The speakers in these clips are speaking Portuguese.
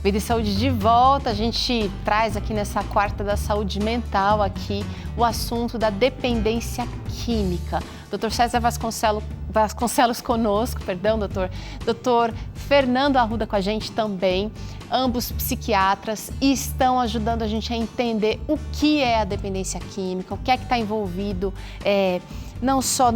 Vida e Saúde de volta, a gente traz aqui nessa quarta da saúde mental aqui o assunto da dependência química. Dr. César Vasconcelos conosco, doutor. Dr. Fernando Arruda com a gente também, ambos psiquiatras, e estão ajudando a gente a entender o que é a dependência química, o que é que está envolvido, não só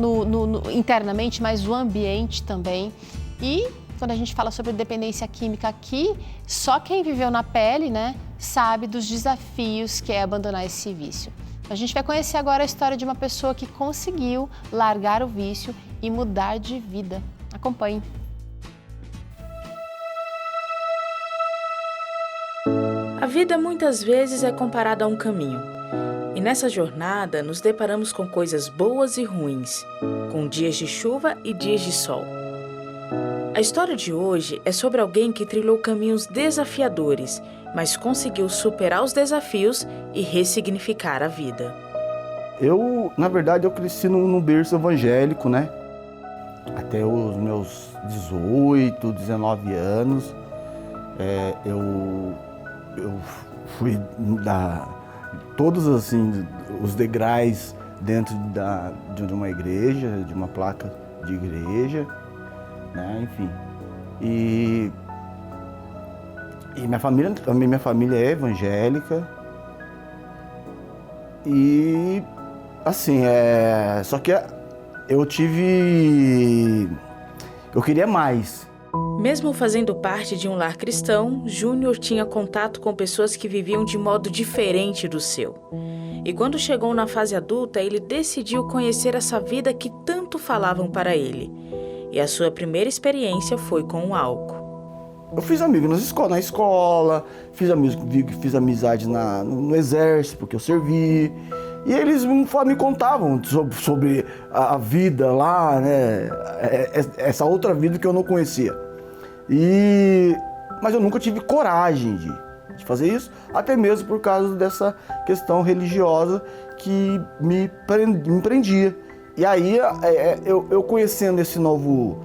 internamente, mas o ambiente também. E quando a gente fala sobre dependência química aqui, só quem viveu na pele, né, sabe dos desafios que é abandonar esse vício. A gente vai conhecer agora a história de uma pessoa que conseguiu largar o vício e mudar de vida. Acompanhe. A vida muitas vezes é comparada a um caminho. E nessa jornada nos deparamos com coisas boas e ruins, com dias de chuva e dias de sol. A história de hoje é sobre alguém que trilhou caminhos desafiadores, mas conseguiu superar os desafios e ressignificar a vida. Na verdade, eu cresci num berço evangélico, né? Até os meus 18, 19 anos, eu fui dar todos assim, os degraus dentro de uma igreja, de uma placa de igreja, né? Enfim. E minha família é evangélica. E assim, só que eu queria mais. Mesmo fazendo parte de um lar cristão, Júnior tinha contato com pessoas que viviam de modo diferente do seu. E quando chegou na fase adulta, ele decidiu conhecer essa vida que tanto falavam para ele. E a sua primeira experiência foi com o álcool. Eu fiz amigos na escola, fiz amizade no exército, porque eu servi. E eles me contavam sobre a vida lá, né? Essa outra vida que eu não conhecia. Mas eu nunca tive coragem de fazer isso, até mesmo por causa dessa questão religiosa que me prendia. E aí, eu conhecendo esse novo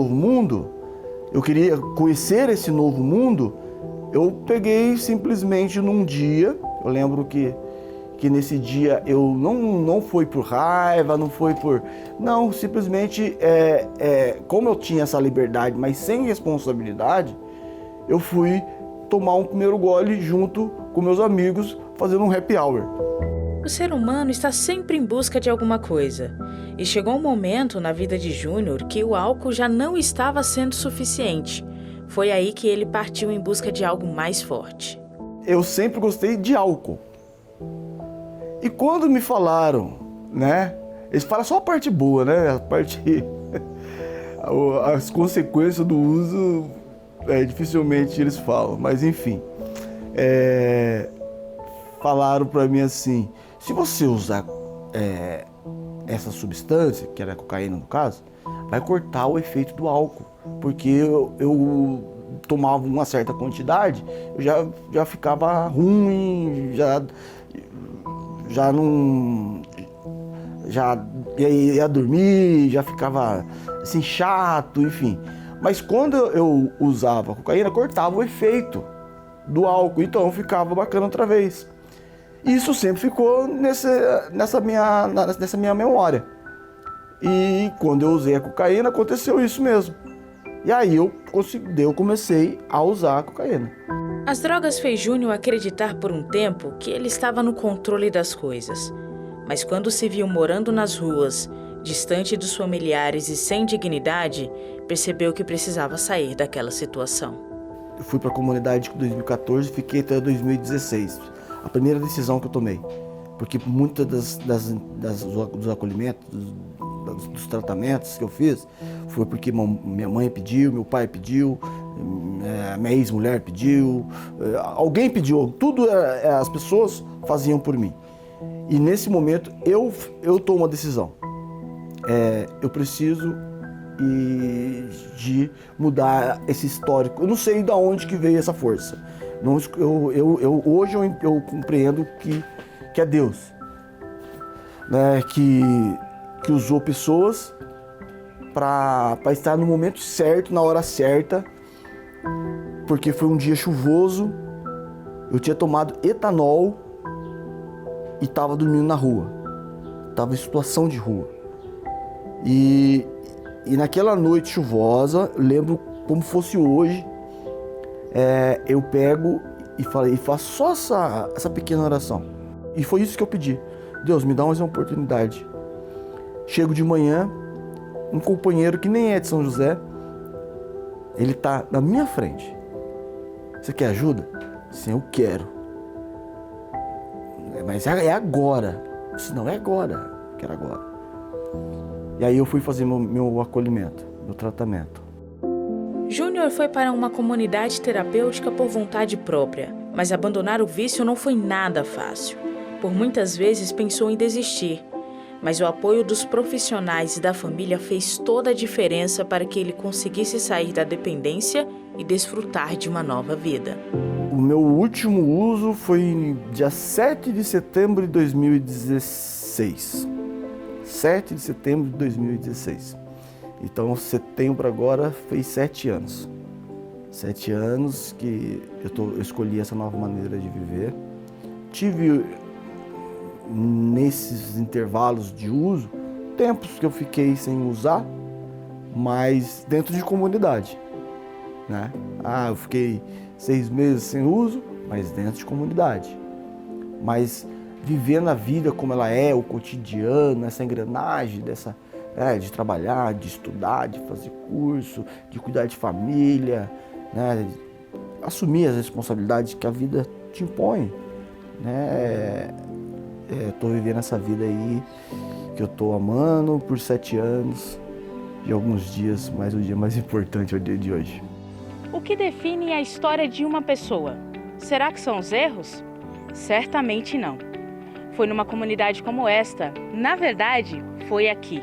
mundo, eu queria conhecer esse novo mundo, eu peguei simplesmente num dia, eu lembro que nesse dia eu não foi por raiva, não foi por... Não, simplesmente, como eu tinha essa liberdade, mas sem responsabilidade, eu fui tomar um primeiro gole junto com meus amigos, fazendo um happy hour. O ser humano está sempre em busca de alguma coisa. E chegou um momento na vida de Júnior que o álcool já não estava sendo suficiente. Foi aí que ele partiu em busca de algo mais forte. Eu sempre gostei de álcool. E quando me falaram, né? Eles falam só a parte boa, né? A parte... As consequências do uso, dificilmente eles falam. Mas enfim, falaram pra mim assim... Se você usar essa substância, que era a cocaína no caso, vai cortar o efeito do álcool. Porque eu tomava uma certa quantidade, eu já ficava ruim, já não... Já ia dormir, já ficava assim, chato, enfim. Mas quando eu usava cocaína, cortava o efeito do álcool, então ficava bacana outra vez. Isso sempre ficou nessa minha memória. E quando eu usei a cocaína, aconteceu isso mesmo. E aí eu comecei a usar a cocaína. As drogas fez Júnior acreditar por um tempo que ele estava no controle das coisas. Mas quando se viu morando nas ruas, distante dos familiares e sem dignidade, percebeu que precisava sair daquela situação. Eu fui para a comunidade em 2014 e fiquei até 2016. A primeira decisão que eu tomei, porque muitas dos acolhimentos, dos tratamentos que eu fiz, foi porque minha mãe pediu, meu pai pediu, minha ex-mulher pediu, alguém pediu, tudo as pessoas faziam por mim. E nesse momento eu tomo a decisão, eu preciso de mudar esse histórico. Eu não sei de onde que veio essa força. Hoje eu compreendo que é Deus, né, que usou pessoas para estar no momento certo, na hora certa, porque foi um dia chuvoso, eu tinha tomado etanol e estava dormindo na rua. Estava em situação de rua. E naquela noite chuvosa, eu lembro como fosse hoje, eu pego e faço só essa pequena oração. E foi isso que eu pedi. Deus, me dá mais uma oportunidade. Chego de manhã, um companheiro que nem é de São José, ele está na minha frente. Você quer ajuda? Sim, eu quero. Mas é agora. Se não é agora, eu quero agora. E aí eu fui fazer meu acolhimento, meu tratamento. Júnior foi para uma comunidade terapêutica por vontade própria, mas abandonar o vício não foi nada fácil. Por muitas vezes pensou em desistir, mas o apoio dos profissionais e da família fez toda a diferença para que ele conseguisse sair da dependência e desfrutar de uma nova vida. O meu último uso foi dia 7 de setembro de 2016. 7 de setembro de 2016. Então, setembro agora fez 7 anos. 7 anos que eu escolhi essa nova maneira de viver. Tive, nesses intervalos de uso, tempos que eu fiquei sem usar, mas dentro de comunidade, né? Eu fiquei 6 meses sem uso, mas dentro de comunidade. Mas vivendo a vida como ela é, o cotidiano, essa engrenagem de trabalhar, de estudar, de fazer curso, de cuidar de família, né? Assumir as responsabilidades que a vida te impõe, né? Estou vivendo essa vida aí que eu estou amando por 7 anos e alguns dias, mas o dia mais importante é o dia de hoje. O que define a história de uma pessoa? Será que são os erros? Certamente não. Foi numa comunidade como esta, na verdade, foi aqui,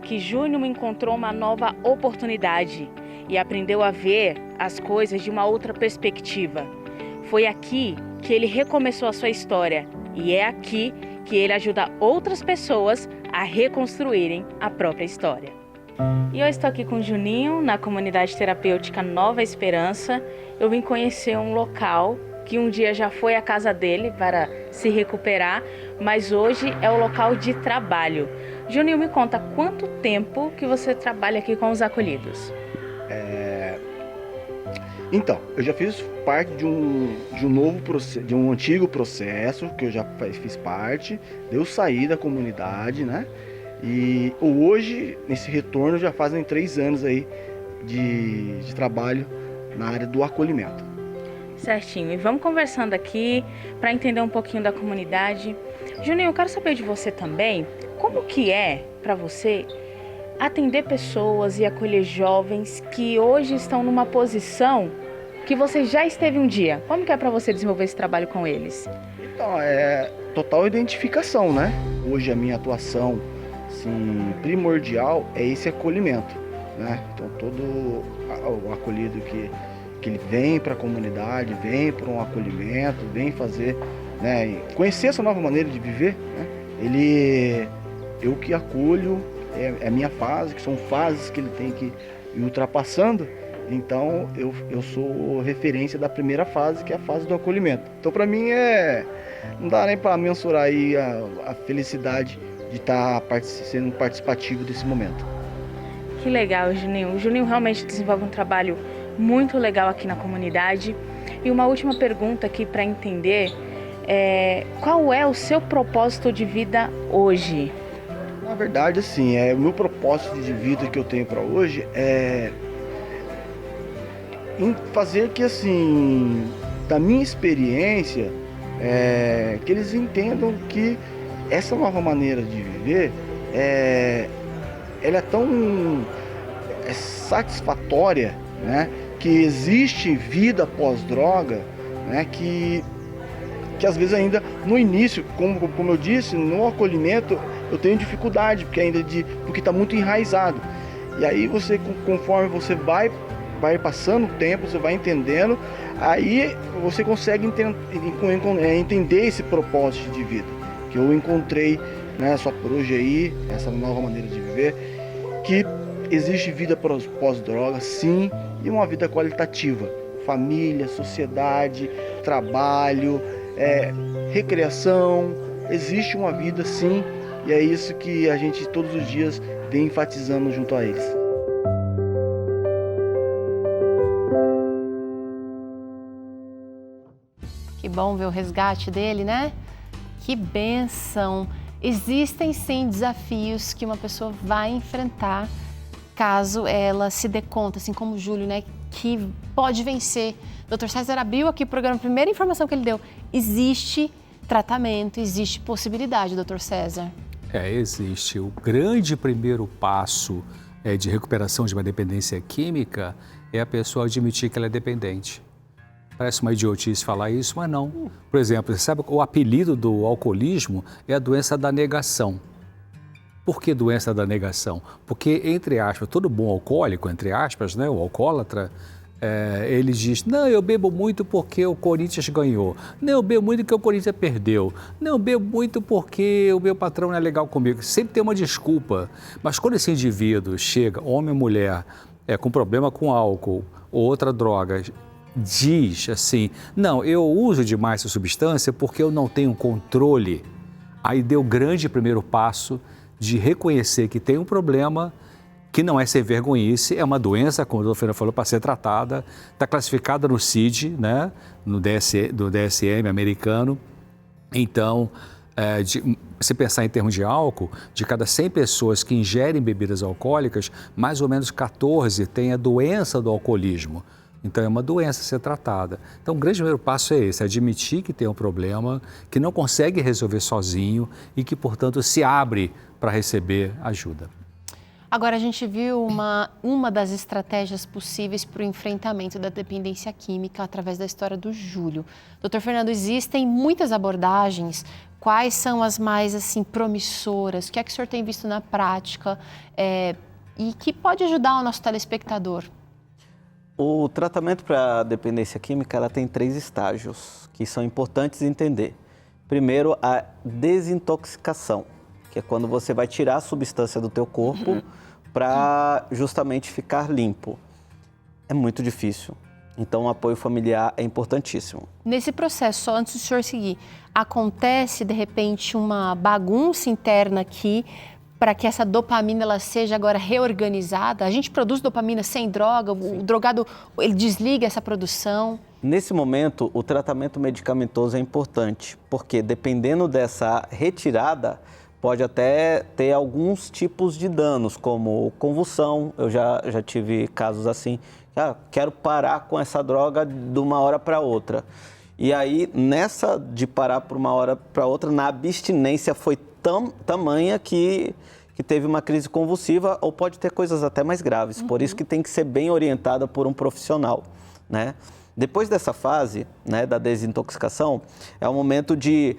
que Júnior encontrou uma nova oportunidade e aprendeu a ver as coisas de uma outra perspectiva. Foi aqui que ele recomeçou a sua história e é aqui que ele ajuda outras pessoas a reconstruírem a própria história. E eu estou aqui com o Juninho, na comunidade terapêutica Nova Esperança. Eu vim conhecer um local que um dia já foi a casa dele para se recuperar, mas hoje é o local de trabalho. Juninho, me conta, quanto tempo que você trabalha aqui com os acolhidos? Então, eu já fiz parte de um novo processo, de um antigo processo que eu já fiz parte. Eu saí da comunidade, né? E hoje, nesse retorno, já fazem 3 anos aí de trabalho na área do acolhimento. Certinho, e vamos conversando aqui para entender um pouquinho da comunidade. Juninho, eu quero saber de você também, como que é para você atender pessoas e acolher jovens que hoje estão numa posição que você já esteve um dia? Como que é para você desenvolver esse trabalho com eles? Então, é total identificação, né? Hoje a minha atuação, assim, primordial é esse acolhimento, né? Então todo o acolhido que ele vem para a comunidade, vem para um acolhimento, vem fazer, né, conhecer essa nova maneira de viver, né? Eu que acolho, é a minha fase, que são fases que ele tem que ir ultrapassando. Então eu sou referência da primeira fase, que é a fase do acolhimento. Então para mim não dá nem para mensurar aí a felicidade de estar sendo participativo desse momento. Que legal, Juninho. O Juninho realmente desenvolve um trabalho muito legal aqui na comunidade. E uma última pergunta aqui para entender, qual é o seu propósito de vida hoje? Na verdade, assim, o meu propósito de vida que eu tenho para hoje é em fazer que, assim, da minha experiência, que eles entendam que essa nova maneira de viver, ela é tão satisfatória, né? Que existe vida pós-droga, né? Que às vezes ainda no início, como eu disse, no acolhimento eu tenho dificuldade, porque está muito enraizado. E aí você, conforme você vai passando o tempo, você vai entendendo, aí você consegue entender esse propósito de vida que eu encontrei, né, só por hoje aí, essa nova maneira de viver, que existe vida pós-droga, sim, e uma vida qualitativa, família, sociedade, trabalho, recreação. Existe uma vida sim, e é isso que a gente todos os dias vem enfatizando junto a eles. Que bom ver o resgate dele, né? Que bênção! Existem sim desafios que uma pessoa vai enfrentar caso ela se dê conta, assim como o Júlio, né, que pode vencer. Dr. César abriu aqui o programa, a primeira informação que ele deu, existe tratamento, existe possibilidade, Dr. César. Existe. O grande primeiro passo de recuperação de uma dependência química é a pessoa admitir que ela é dependente. Parece uma idiotice falar isso, mas não. Por exemplo, você sabe o apelido do alcoolismo é a doença da negação. Por que doença da negação? Porque, entre aspas, todo bom alcoólico, entre aspas, né, o alcoólatra, ele diz, não, eu bebo muito porque o Corinthians ganhou. Não, eu bebo muito porque o Corinthians perdeu. Não, eu bebo muito porque o meu patrão não é legal comigo. Sempre tem uma desculpa. Mas quando esse indivíduo chega, homem ou mulher, com problema com álcool ou outra droga, diz assim, não, eu uso demais essa substância porque eu não tenho controle. Aí deu o grande primeiro passo de reconhecer que tem um problema, que não é sem vergonhice, é uma doença, como a doutora falou, para ser tratada, está classificada no CID, né, do DSM americano. Então, se pensar em termos de álcool, de cada 100 pessoas que ingerem bebidas alcoólicas, mais ou menos 14 têm a doença do alcoolismo. Então, é uma doença a ser tratada. Então, o grande primeiro passo é esse, admitir que tem um problema, que não consegue resolver sozinho e que, portanto, se abre para receber ajuda. Agora, a gente viu uma das estratégias possíveis para o enfrentamento da dependência química através da história do Júlio. Doutor Fernando, existem muitas abordagens. Quais são as mais, assim, promissoras? O que é que o senhor tem visto na prática e que pode ajudar o nosso telespectador? O tratamento para a dependência química ela tem 3 estágios que são importantes entender. Primeiro, a desintoxicação, que é quando você vai tirar a substância do teu corpo para justamente ficar limpo. É muito difícil, então o apoio familiar é importantíssimo. Nesse processo, só antes do senhor seguir, acontece de repente uma bagunça interna aqui para que essa dopamina ela seja agora reorganizada? A gente produz dopamina sem droga, o drogado ele desliga essa produção? Nesse momento, o tratamento medicamentoso é importante, porque dependendo dessa retirada, pode até ter alguns tipos de danos, como convulsão. Eu já tive casos assim, quero parar com essa droga de uma hora para outra. E aí, nessa de parar por uma hora para outra, na abstinência foi tamanha que teve uma crise convulsiva ou pode ter coisas até mais graves. Por isso que tem que ser bem orientada por um profissional, né? Depois dessa fase, né, da desintoxicação, é o momento de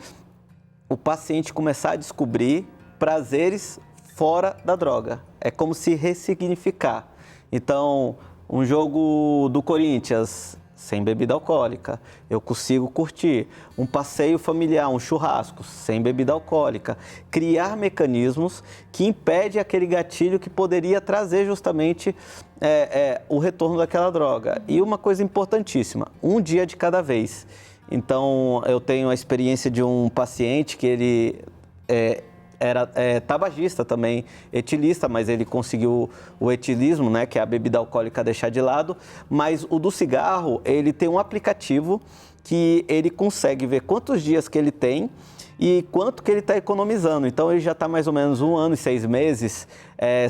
o paciente começar a descobrir prazeres fora da droga. É como se ressignificar. Então, um jogo do Corinthians sem bebida alcoólica, eu consigo curtir. Um passeio familiar, um churrasco sem bebida alcoólica. Criar mecanismos que impedem aquele gatilho que poderia trazer justamente o retorno daquela droga. E uma coisa importantíssima, um dia de cada vez. Então, eu tenho a experiência de um paciente que ele era tabagista também, etilista, mas ele conseguiu o etilismo, né, que é a bebida alcoólica, deixar de lado. Mas o do cigarro, ele tem um aplicativo que ele consegue ver quantos dias que ele tem e quanto que ele está economizando. Então, ele já está mais ou menos 1 ano e 6 meses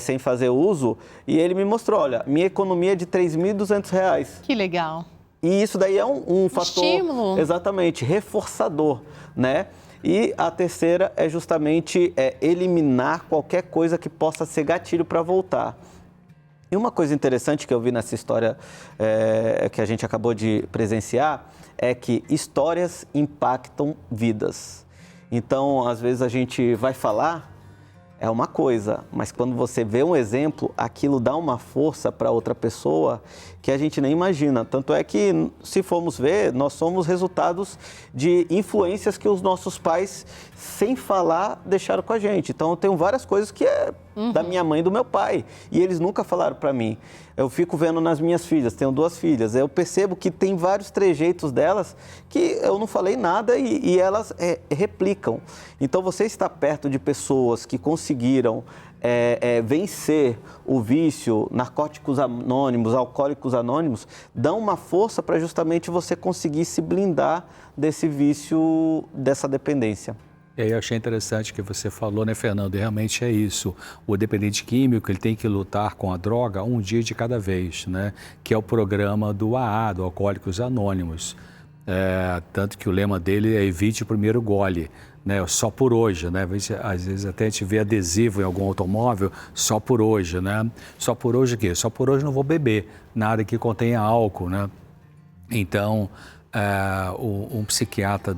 sem fazer uso. E ele me mostrou, olha, minha economia é de R$ 3.200. Que legal. E isso daí é um fator, estímulo. Exatamente, reforçador, né? E a terceira é justamente eliminar qualquer coisa que possa ser gatilho para voltar. E uma coisa interessante que eu vi nessa história que a gente acabou de presenciar é que histórias impactam vidas. Então, às vezes a gente vai falar, é uma coisa, mas quando você vê um exemplo, aquilo dá uma força para outra pessoa que a gente nem imagina. Tanto é que, se formos ver, nós somos resultados de influências que os nossos pais, sem falar, deixaram com a gente. Então, eu tenho várias coisas que da minha mãe e do meu pai. E eles nunca falaram para mim. Eu fico vendo nas minhas filhas, tenho 2 filhas, eu percebo que tem vários trejeitos delas que eu não falei nada e elas replicam. Então, você está perto de pessoas que conseguiram vencer o vício, narcóticos anônimos, alcoólicos anônimos, dão uma força para justamente você conseguir se blindar desse vício, dessa dependência. E aí eu achei interessante o que você falou, né, Fernando? E realmente é isso. O dependente químico, ele tem que lutar com a droga um dia de cada vez, né? Que é o programa do AA, do Alcoólicos Anônimos. Tanto que o lema dele é evite o primeiro gole, né? Só por hoje, né? Às vezes até a gente vê adesivo em algum automóvel, só por hoje, né? Só por hoje o quê? Só por hoje não vou beber nada que contenha álcool, né? Então, um psiquiatra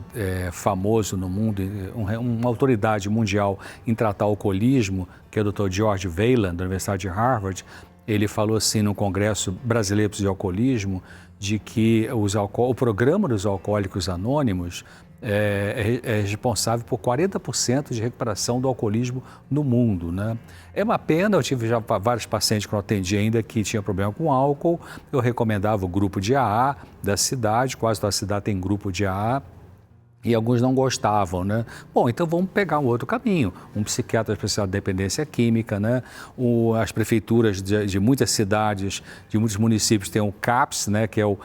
famoso no mundo, uma autoridade mundial em tratar o alcoolismo, que é o Dr. George Wayland, da Universidade de Harvard, ele falou assim no Congresso Brasileiro de Alcoolismo, de que o programa dos Alcoólicos Anônimos é responsável por 40% de recuperação do alcoolismo no mundo, né? É uma pena, eu tive já vários pacientes que eu atendi ainda que tinham problema com álcool, eu recomendava o grupo de AA da cidade, quase toda a cidade tem grupo de AA, e alguns não gostavam, né? Bom, então vamos pegar um outro caminho. Um psiquiatra especializado em dependência química, né? As prefeituras de muitas cidades, de muitos municípios têm o CAPS, né? Que é o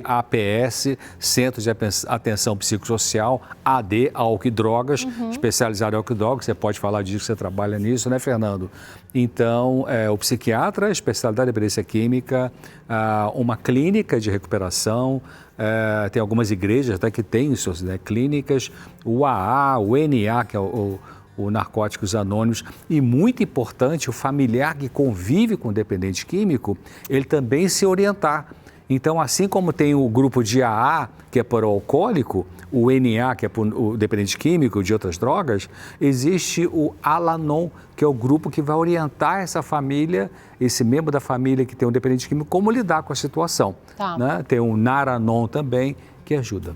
CAPS, Centro de Atenção Psicossocial, AD, álcool e drogas, especializado em álcool e drogas. Você pode falar disso, você trabalha nisso, né, Fernando? Então, o psiquiatra, especialidade em dependência química, uma clínica de recuperação, tem algumas igrejas até que têm suas clínicas, o AA, o NA, que é o Narcóticos Anônimos, e muito importante, o familiar que convive com o dependente químico, ele também se orientar. Então, assim como tem o grupo de AA, que é para o alcoólico, o NA, que é para o dependente químico de outras drogas, existe o Al-Anon, que é o grupo que vai orientar essa família, esse membro da família que tem um dependente químico, como lidar com a situação. Tá. Né? Tem o Nar-Anon também, que ajuda.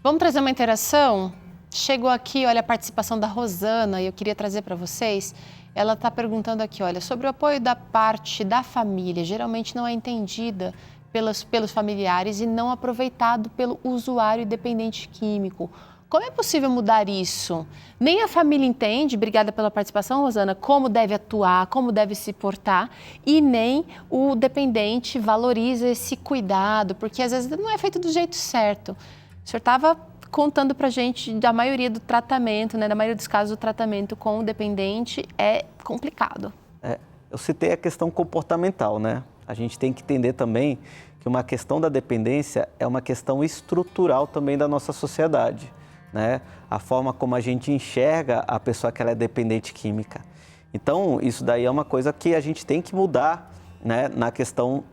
Vamos trazer uma interação? Chegou aqui, olha, a participação da Rosana, e eu queria trazer para vocês. Ela está perguntando aqui, olha, sobre o apoio da parte da família, geralmente não é entendida pelos familiares e não aproveitado pelo usuário dependente químico. Como é possível mudar isso? Nem a família entende, obrigada pela participação, Rosana, como deve atuar, como deve se portar, e nem o dependente valoriza esse cuidado, porque às vezes não é feito do jeito certo. O senhor estava contando para a gente da maioria do tratamento, né, da maioria dos casos do tratamento com o dependente é complicado. Eu citei a questão comportamental, né? A gente tem que entender também que uma questão da dependência é uma questão estrutural também da nossa sociedade, né? A forma como a gente enxerga a pessoa que ela é dependente química. Então, isso daí é uma coisa que a gente tem que mudar, né? Na questão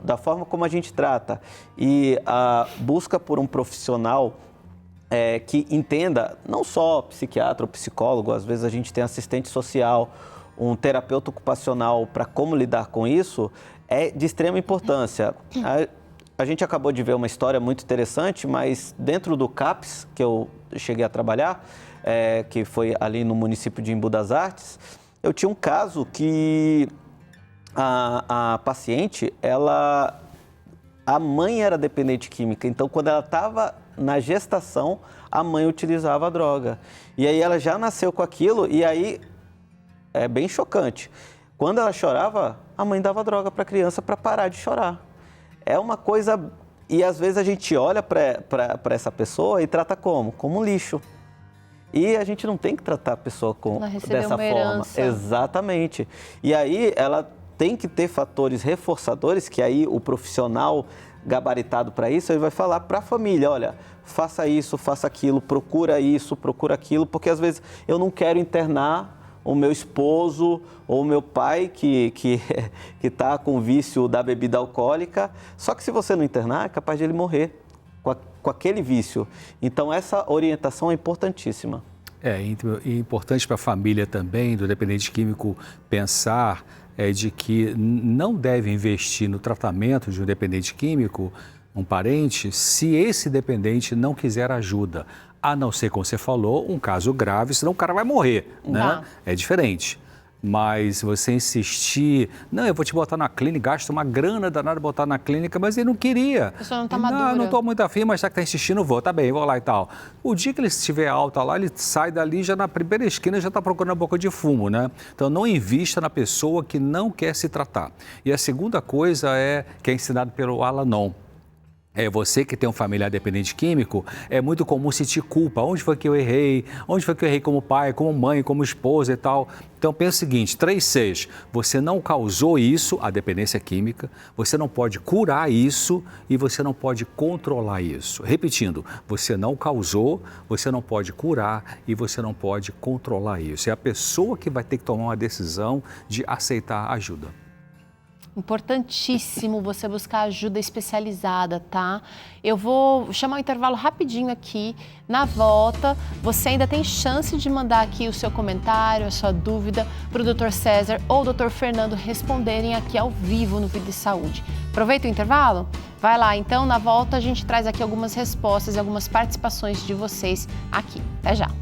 da forma como a gente trata. E a busca por um profissional que entenda, não só psiquiatra ou psicólogo, às vezes a gente tem assistente social, um terapeuta ocupacional para como lidar com isso, é de extrema importância. A gente acabou de ver uma história muito interessante, mas dentro do CAPS, que eu cheguei a trabalhar, que foi ali no município de Embu das Artes, eu tinha um caso que a paciente, a mãe era dependente química, então quando ela estava na gestação, a mãe utilizava a droga. E aí ela já nasceu com aquilo, e aí é bem chocante. Quando ela chorava, a mãe dava droga para a criança para parar de chorar. É uma coisa... E às vezes a gente olha para essa pessoa e trata como? Como um lixo. E a gente não tem que tratar a pessoa dessa forma. Herança. Exatamente. E aí ela tem que ter fatores reforçadores, que aí o profissional gabaritado para isso, ele vai falar para a família, olha, faça isso, faça aquilo, procura isso, procura aquilo, porque às vezes eu não quero internar o meu esposo ou o meu pai que está com vício da bebida alcoólica, só que se você não internar, é capaz de ele morrer com aquele vício. Então, essa orientação é importantíssima. É importante para a família também, do dependente químico, pensar de que não deve investir no tratamento de um dependente químico um parente, se esse dependente não quiser ajuda. A não ser, como você falou, um caso grave, senão o cara vai morrer, né? É diferente. Mas você insistir, não, eu vou te botar na clínica, gasta uma grana danada botar na clínica, mas ele não queria. A pessoa não está madura. Não estou muito afim, mas já que está insistindo, vou, tá bem, vou lá e tal. O dia que ele estiver alta lá, ele sai dali, já na primeira esquina, já está procurando a boca de fumo, né? Então, não invista na pessoa que não quer se tratar. E a segunda coisa que é ensinado pelo Al-Anon. Você que tem um familiar dependente químico, é muito comum sentir culpa. Onde foi que eu errei? Onde foi que eu errei como pai, como mãe, como esposa e tal? Então, pensa o seguinte, 3Cs. Você não causou isso, a dependência química, você não pode curar isso e você não pode controlar isso. Repetindo, você não causou, você não pode curar e você não pode controlar isso. É a pessoa que vai ter que tomar uma decisão de aceitar ajuda. Importantíssimo você buscar ajuda especializada, tá? Eu vou chamar um intervalo rapidinho aqui. Na volta, você ainda tem chance de mandar aqui o seu comentário, a sua dúvida para o Dr. César ou o Dr. Fernando responderem aqui ao vivo no Vida e Saúde. Aproveita o intervalo? Vai lá, então, na volta a gente traz aqui algumas respostas e algumas participações de vocês aqui. Até já!